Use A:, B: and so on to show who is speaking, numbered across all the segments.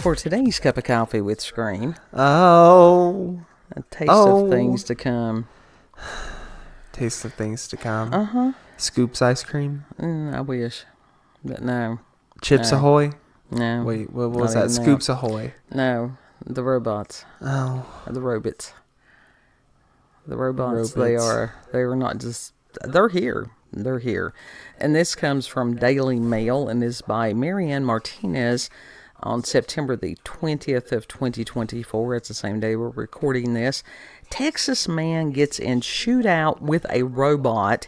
A: For today's cup of coffee with Scream,
B: Oh.
A: a taste of things to come.
B: Taste of things to come.
A: Uh-huh.
B: Scoops ice cream.
A: I wish. But no.
B: Chips
A: No.
B: Ahoy.
A: No.
B: Wait, what was
A: Not
B: that?
A: even
B: Scoops Ahoy.
A: No. The robots.
B: Oh.
A: The robots. The robots,
B: Robots.
A: they are not just, they're here. They're here. And this comes from Daily Mail and is by Maryann Martinez on September the 20th of 2024. It's the same day we're recording this. Texas man gets in shootout with a robot,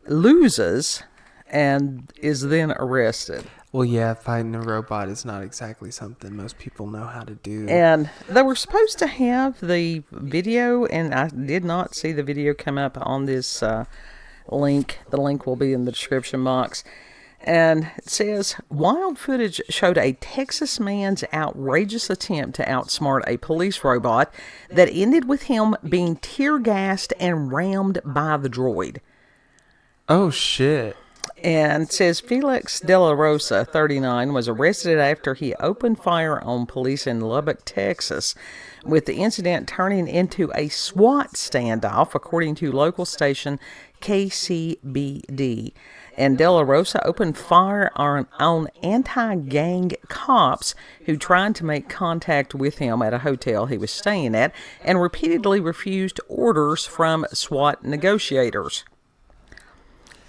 A: loses, and is then arrested.
B: Well, yeah, fighting a robot is not exactly something most people know how to do.
A: And they were supposed to have the video, and I did not see the video come up on this link. The link will be in the description box. And it says, wild footage showed a Texas man's outrageous attempt to outsmart a police robot that ended with him being tear gassed and rammed by the droid.
B: Oh, shit.
A: And it says Felix De La Rosa, 39, was arrested after he opened fire on police in Lubbock, Texas, with the incident turning into a SWAT standoff, according to local station KCBD. And De La Rosa opened fire on anti-gang cops who tried to make contact with him at a hotel he was staying at and repeatedly refused orders from SWAT negotiators.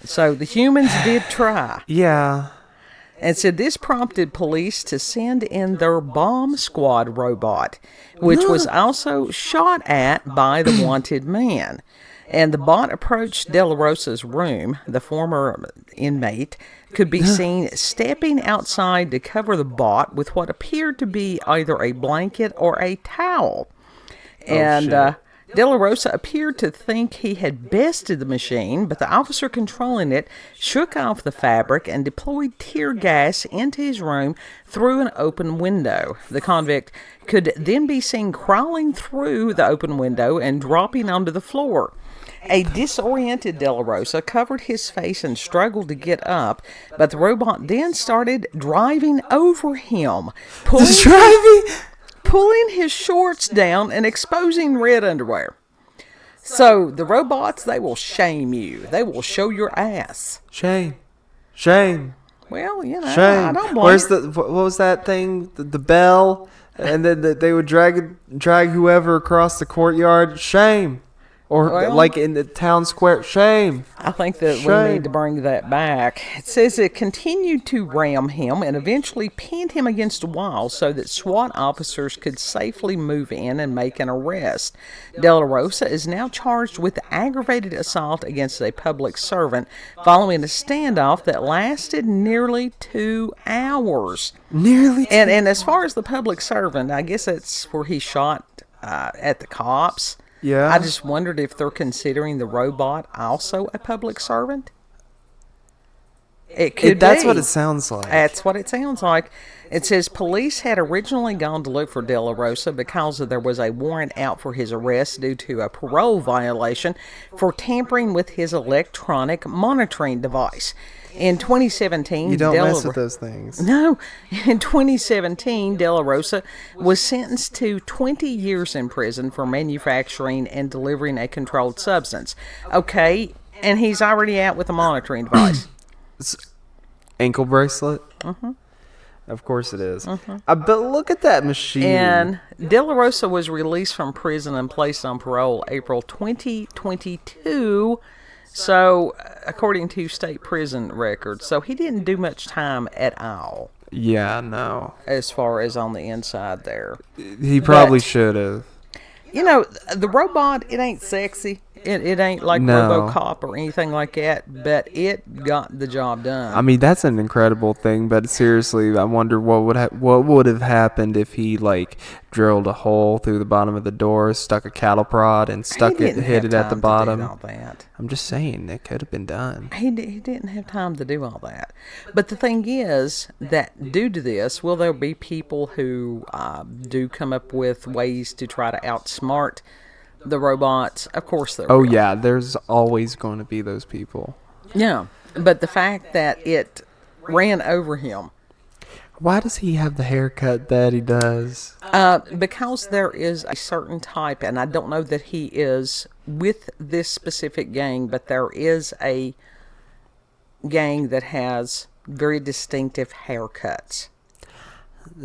A: So the humans did try.
B: Yeah.
A: And said this prompted police to send in their bomb squad robot, which was also shot at by the wanted man. And the bot approached De La Rosa's room. The former inmate could be seen stepping outside to cover the bot with what appeared to be either a blanket or a towel. And De La Rosa appeared to think he had bested the machine, but the officer controlling it shook off the fabric and deployed tear gas into his room through an open window. The convict could then be seen crawling through the open window and dropping onto the floor. A disoriented De La Rosa covered his face and struggled to get up, but the robot then started driving over him, pulling his shorts down and exposing red underwear. So the robots, they will shame you. They will show your ass.
B: Shame.
A: Well, you know,
B: Shame.
A: I don't blame
B: Where's
A: you.
B: what was that thing? The bell? And then they would drag whoever across the courtyard. Shame. Or like in the town square. Shame.
A: I think that we need to bring that back. It says it continued to ram him and eventually pinned him against a wall so that SWAT officers could safely move in and make an arrest. De La Rosa is now charged with aggravated assault against a public servant following a standoff that lasted nearly 2 hours. And as far as the public servant, I guess that's where he shot at the cops.
B: Yeah.
A: I just wondered if they're considering the robot also a public servant. It could be.
B: That's what it sounds like.
A: That's what it sounds like. It says police had originally gone to look for De La Rosa because there was a warrant out for his arrest due to a parole violation for tampering with his electronic monitoring device. In 2017,
B: You don't mess with those things.
A: No. In 2017, De La Rosa was sentenced to 20 years in prison for manufacturing and delivering a controlled substance. Okay, and he's already out with a monitoring device.
B: Ankle bracelet?
A: Mm-hmm.
B: Of course it is. Mm-hmm. But look at that machine.
A: And De La Rosa was released from prison and placed on parole April 2022. So, according to state prison records, so he didn't do much time at all.
B: Yeah, no.
A: As far as on the inside there.
B: He probably should have.
A: You know, the robot, it ain't sexy. It ain't like RoboCop or anything like that, but it got the job done.
B: I mean, that's an incredible thing, but seriously, I wonder what would have happened if he like drilled a hole through the bottom of the door, stuck a cattle prod, and hit it at the bottom.
A: All that.
B: I'm just saying, it could have been done.
A: He didn't have time to do all that. But the thing is that due to this, will there be people who do come up with ways to try to outsmart the robots? Of course there will.
B: Oh, yeah, there's always going to be those people.
A: Yeah, but the fact that it ran over him
B: Why does he have the haircut that he does?
A: Because there is a certain type, and I don't know that he is with this specific gang, but there is a gang that has very distinctive haircuts.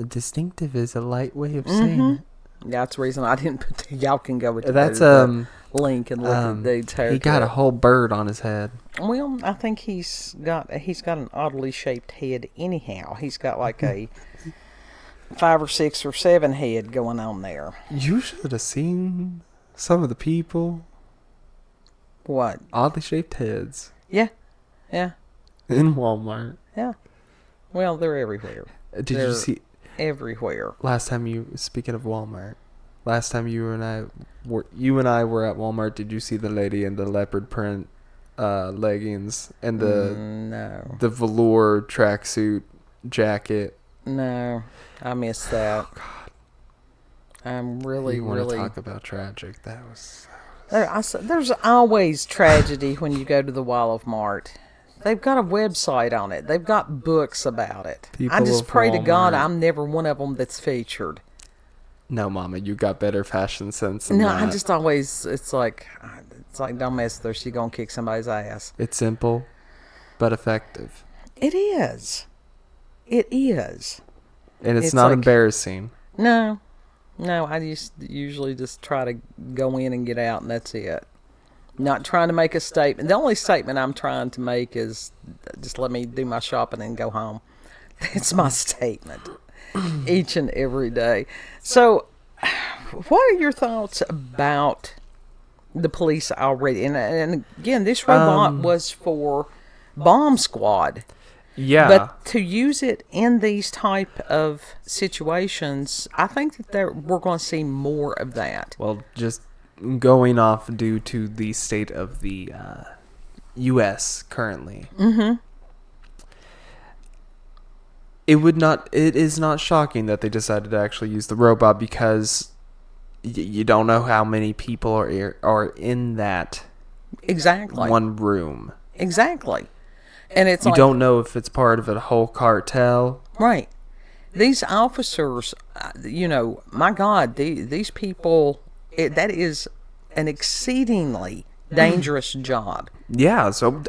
B: Distinctive is a light way of saying it.
A: That's the reason I didn't put the, y'all can go with
B: That's
A: the link and look at the haircut.
B: He got a whole bird on his head.
A: Well, I think he's got an oddly shaped head anyhow. He's got like a 5 or 6 or 7 head going on there.
B: You should have seen some of the people.
A: What?
B: Oddly shaped heads.
A: Yeah.
B: In Walmart.
A: Yeah. Well, they're everywhere.
B: They're you see
A: everywhere?
B: Speaking of Walmart, last time you and I were at Walmart, did you see the lady in the leopard print leggings and the velour tracksuit jacket?
A: No, I missed that.
B: Oh God,
A: I'm really,
B: you want
A: really
B: to talk about tragic? There's
A: always tragedy when you go to the Wall of Mart. They've got a website on it. They've got books about it. I just pray to God I'm never one of them that's featured.
B: No, Mama, you got better fashion sense than that.
A: I just always, it's like, don't mess with her. She's going to kick somebody's ass.
B: It's simple, but effective.
A: It is. And
B: it's not embarrassing.
A: No, I usually just try to go in and get out, and that's it. Not trying to make a statement. The only statement I'm trying to make is just let me do my shopping and go home. That's my statement each and every day. So, what are your thoughts about the police already? And again, this robot was for bomb squad.
B: Yeah.
A: But to use it in these type of situations, I think that we're going to see more of that.
B: Well, just going off due to the state of the U.S. currently. Mm-hmm. It is not shocking that they decided to actually use the robot because you don't know how many people are in that one room.
A: Exactly. And it's
B: you don't know if it's part of a whole cartel.
A: Right. These officers, my God, these people, that is an exceedingly dangerous job.
B: Yeah, so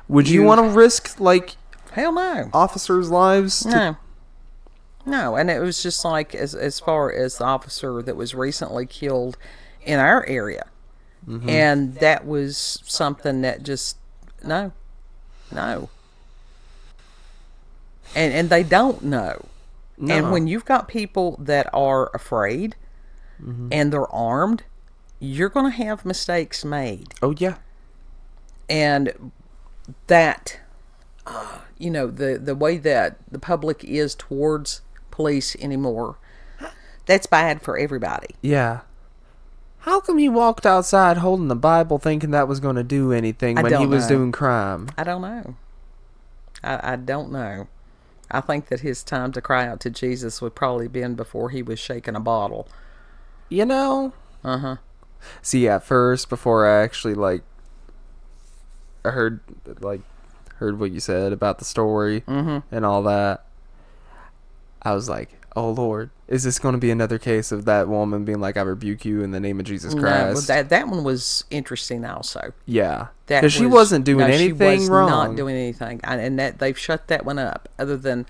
B: would you want to risk,
A: hell no,
B: officers' lives?
A: No, and it was just like, as far as the officer that was recently killed in our area. Mm-hmm. And that was something that just, no. And they don't know. No. And when you've got people that are afraid and they're armed, you're going to have mistakes made.
B: Oh, yeah.
A: And that, the way that the public is towards police anymore, that's bad for everybody.
B: Yeah. How come he walked outside holding the Bible thinking that was going to do anything when he was doing crime?
A: I don't know. I don't know. I think that his time to cry out to Jesus would probably been before he was shaking a bottle.
B: Uh-huh. See, at first, before I actually, I heard what you said about the story and all that, I was like, oh, Lord, is this going to be another case of that woman being like, I rebuke you in the name of Jesus Christ?
A: No, that one was interesting also.
B: Yeah. Because she wasn't doing anything wrong.
A: She was not doing anything. And that they've shut that one up, other than...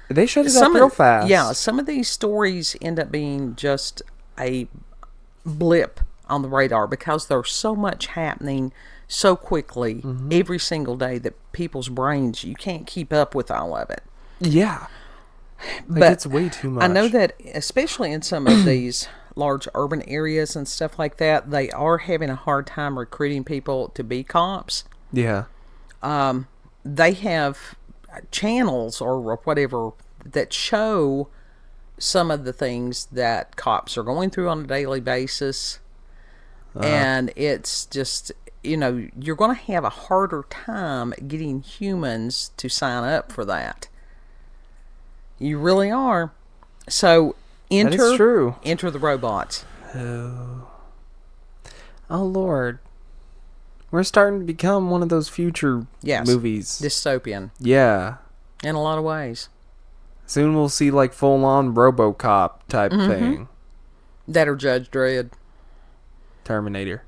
B: They shut it up real fast.
A: Yeah, some of these stories end up being just a blip on the radar because there's so much happening so quickly every single day that people's brains, you can't keep up with all of it.
B: Yeah. But it's way too much.
A: I know that especially in some of these large urban areas and stuff like that, they are having a hard time recruiting people to be cops.
B: Yeah.
A: They have channels or whatever that show some of the things that cops are going through on a daily basis. And it's just, you're going to have a harder time getting humans to sign up for that. You really are. So enter the robots.
B: Oh, Lord. We're starting to become one of those future movies.
A: Dystopian.
B: Yeah.
A: In a lot of ways.
B: Soon we'll see like full on RoboCop type thing.
A: That or Judge Dredd.
B: Terminator.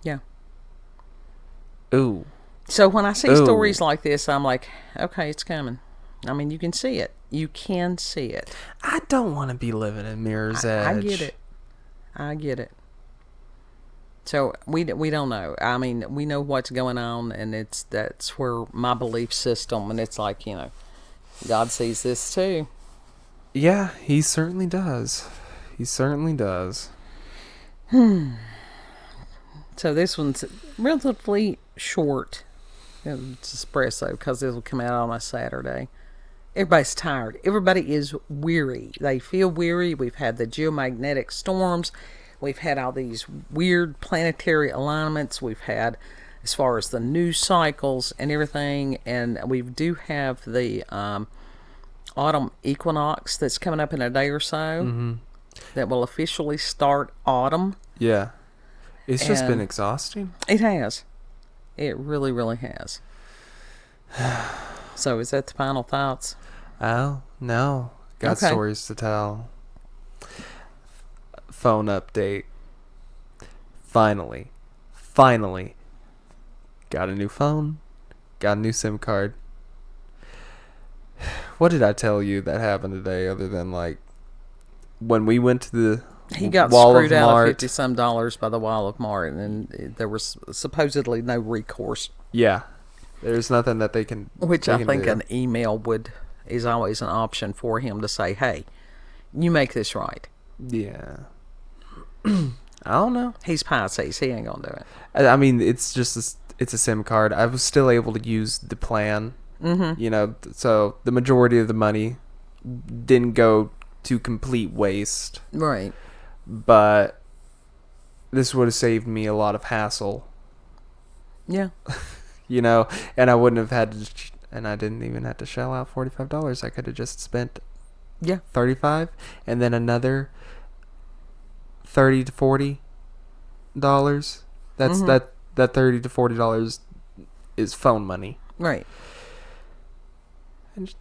A: Yeah.
B: Ooh.
A: So when I see stories like this, I'm like, okay, it's coming. I mean, you can see it. You can see it.
B: I don't want to be living in Mirror's Edge.
A: I get it. So we don't know. I mean, we know what's going on, and that's where my belief system, and it's like, God sees this too.
B: Yeah, he certainly does. He certainly does.
A: So this one's relatively short. It's espresso because this will come out on a Saturday. Everybody's tired. Everybody is weary. They feel weary. We've had the geomagnetic storms. We've had all these weird planetary alignments. We've had, as far as the news cycles and everything, and we do have the autumn equinox that's coming up in a day or so that will officially start autumn.
B: Yeah. It's just been exhausting.
A: It has. It really, really has. So is that the final thoughts?
B: Oh, no. Got stories to tell. Phone update. Finally. Got a new phone. Got a new SIM card. What did I tell you that happened today other than like when we went to the
A: He got
B: Wall
A: screwed
B: of
A: out
B: Mart.
A: of $50-some by the Wall of Martin, and there was supposedly no recourse.
B: Yeah. There's nothing that they can
A: Which
B: they
A: I
B: can
A: think
B: do.
A: an email is always an option for him to say, hey, you make this right.
B: Yeah. I don't know.
A: He's Pisces. He ain't going to do it.
B: I mean, it's just it's a SIM card. I was still able to use the plan. So the majority of the money didn't go to complete waste.
A: Right.
B: But this would have saved me a lot of hassle.
A: Yeah.
B: And I wouldn't have had to, and I didn't even have to shell out $45. I could have just spent $35 and then another $30 to $40. That's that $30 to $40 is phone money.
A: Right.
B: And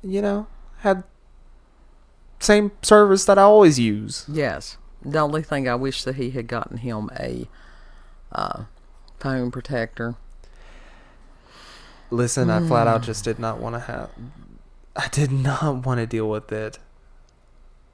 B: had same service that I always use.
A: Yes. The only thing I wish that he had gotten him a phone protector.
B: Listen, I flat out just did not want to have. I did not want to deal with it.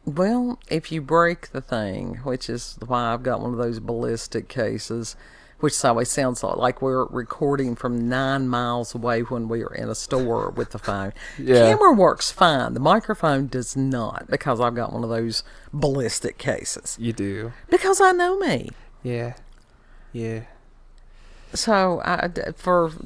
A: Well, if you break the thing, which is why I've got one of those ballistic cases, which always sounds like we're recording from 9 miles away when we are in a store with the phone.
B: Yeah.
A: Camera works fine. The microphone does not, because I've got one of those ballistic cases.
B: You do.
A: Because I know me.
B: Yeah. Yeah.
A: So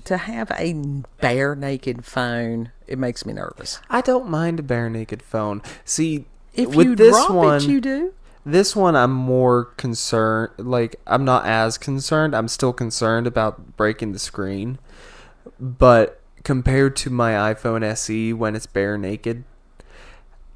A: to have a bare naked phone, it makes me nervous.
B: I don't mind a bare naked phone. See,
A: If
B: with
A: you
B: this
A: drop
B: one,
A: it, you do.
B: This one, I'm more concerned. Like, I'm not as concerned. I'm still concerned about breaking the screen. But compared to my iPhone SE, when it's bare naked,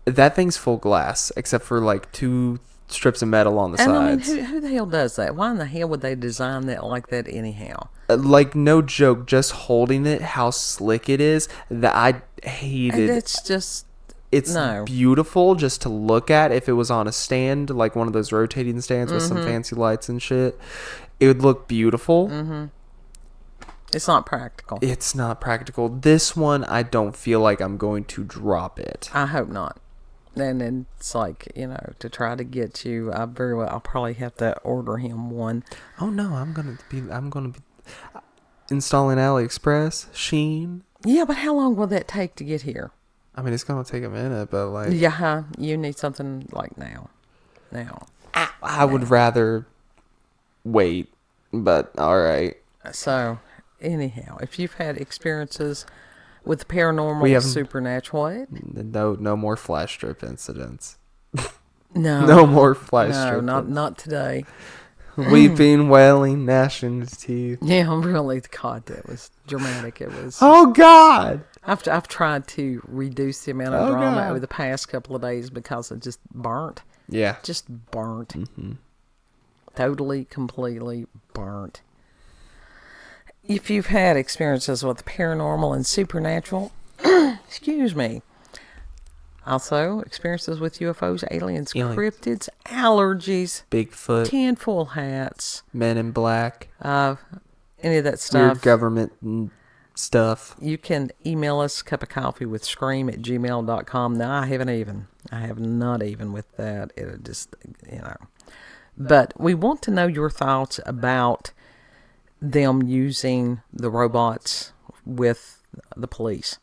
B: that thing's full glass, except for like 2 strips of metal on the sides.
A: I mean, who the hell does that? Why in the hell would they design that like that anyhow?
B: Like, no joke, just holding it, how slick it is, that I hated.
A: It's just...
B: It's beautiful just to look at. If it was on a stand, like one of those rotating stands with some fancy lights and shit, it would look beautiful.
A: It's not practical.
B: It's not practical. This one, I don't feel like I'm going to drop it.
A: I hope not. And then it's like, to try to get you, I'll probably have to order him one.
B: Oh no, I'm gonna be installing AliExpress, Shein.
A: Yeah, but how long will that take to get here?
B: I mean, it's gonna take a minute, but like...
A: Yeah, you need something like now.
B: I would rather wait, but alright.
A: So, anyhow, if you've had experiences with the paranormal and supernatural... What?
B: No more flash strip incidents.
A: No.
B: No more flash strip.
A: No, not today.
B: Weeping, wailing, gnashing his teeth.
A: Yeah, really. God, that was dramatic. It was...
B: Oh, God!
A: I've tried to reduce the amount of drama over the past couple of days because it just burnt.
B: Yeah.
A: Just burnt. Totally, completely burnt. If you've had experiences with the paranormal and supernatural, excuse me, Also, experiences with UFOs, aliens, cryptids, allergies,
B: Bigfoot,
A: tinfoil hats,
B: Men in Black,
A: any of that stuff.
B: weird government stuff.
A: You can email us, cupofcoffeewithscream@gmail.com. Now, I have not even with that. It just, But we want to know your thoughts about them using the robots with the police.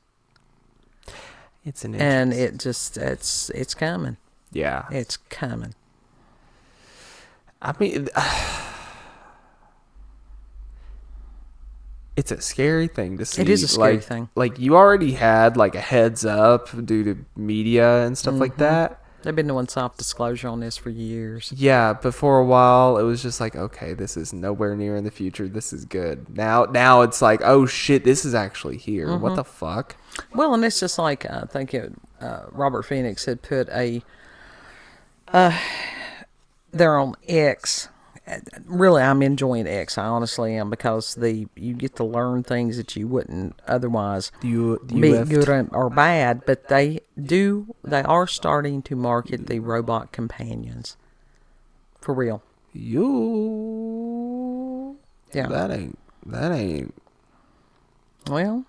B: It's an
A: and it's coming.
B: Yeah,
A: it's coming.
B: I mean, it's a scary thing to see.
A: It is a scary thing.
B: Like, you already had like a heads up due to media and stuff like that.
A: They've been doing soft disclosure on this for years.
B: Yeah, but for a while it was just like, okay, this is nowhere near in the future. This is good. Now it's like, oh shit, this is actually here. What the fuck? Well,
A: and it's just like, I think Robert Phoenix had put they're on X. Really, I'm enjoying X. I honestly am, because you get to learn things that you wouldn't otherwise be good or bad. But they are starting to market the robot companions for real.
B: Yeah. That ain't.
A: Well,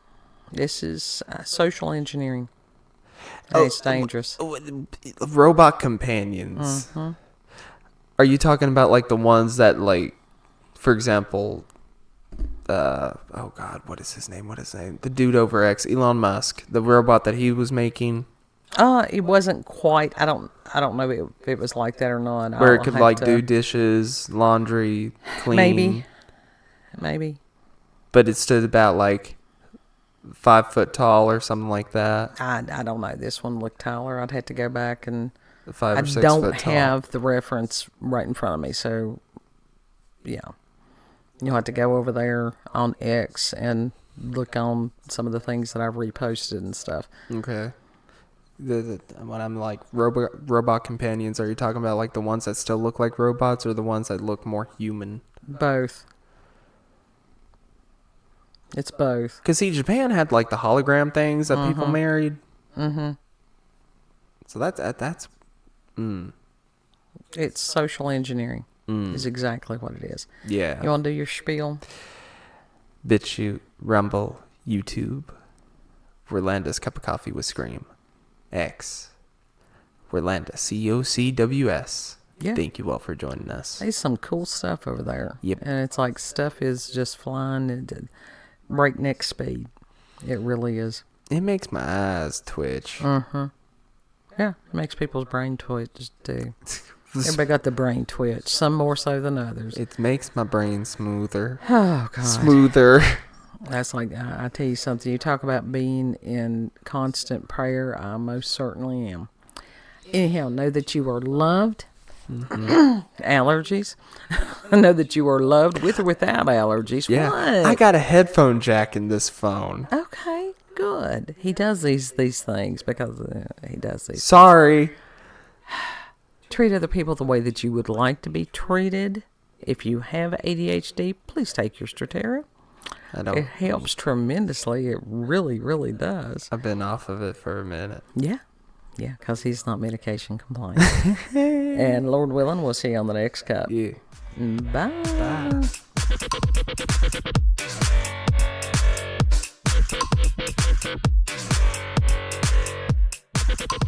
A: this is social engineering. It's dangerous.
B: Robot companions. Mm-hmm. Are you talking about like the ones that, like, for example, oh God, what is his name? The dude over X, Elon Musk, the robot that he was making.
A: It wasn't quite. I don't know if it was like that or not.
B: Where it could do dishes, laundry, clean.
A: Maybe.
B: But it stood about like 5 foot tall or something like that.
A: I don't know. This one looked taller. I'd have to go back and.
B: 5 or 6
A: I
B: foot
A: don't
B: tall.
A: have the reference right in front of me, so yeah, you'll have to go over there on X and look on some of the things that I've reposted and stuff.
B: Okay. When I'm like robot companions, are you talking about like the ones that still look like robots, or the ones that look more human?
A: Both. It's both.
B: Because see, Japan had like the hologram things that people married. Mm-hmm. So that's.
A: It's social engineering. Is exactly what it is.
B: Yeah.
A: You want to do your spiel?
B: BitChute, Rumble, YouTube, Werlanda's Cup of Coffee with Scream, X, Werlanda, COCWS.
A: Yeah.
B: Thank you all for joining us.
A: There's some cool stuff over there.
B: Yep.
A: And it's like stuff is just flying at breakneck speed. It really is.
B: It makes my eyes twitch.
A: Yeah, it makes people's brain twitch too. Everybody got the brain twitch, some more so than others.
B: It makes my brain smoother.
A: Oh, God.
B: Smoother.
A: That's like, I tell you something, you talk about being in constant prayer, I most certainly am. Anyhow, know that you are loved. Allergies. Know that you are loved with or without allergies.
B: Yeah.
A: What?
B: I got a headphone jack in this phone.
A: Okay, good. He does these things because he does these.
B: Sorry.
A: Treat other people the way that you would like to be treated. If you have ADHD, please take your Strattera. It helps tremendously. It really, really does.
B: I've been off of it for a minute.
A: Yeah, because he's not medication compliant. And Lord willing, we'll see you on the next cup.
B: Yeah.
A: Bye. Bye.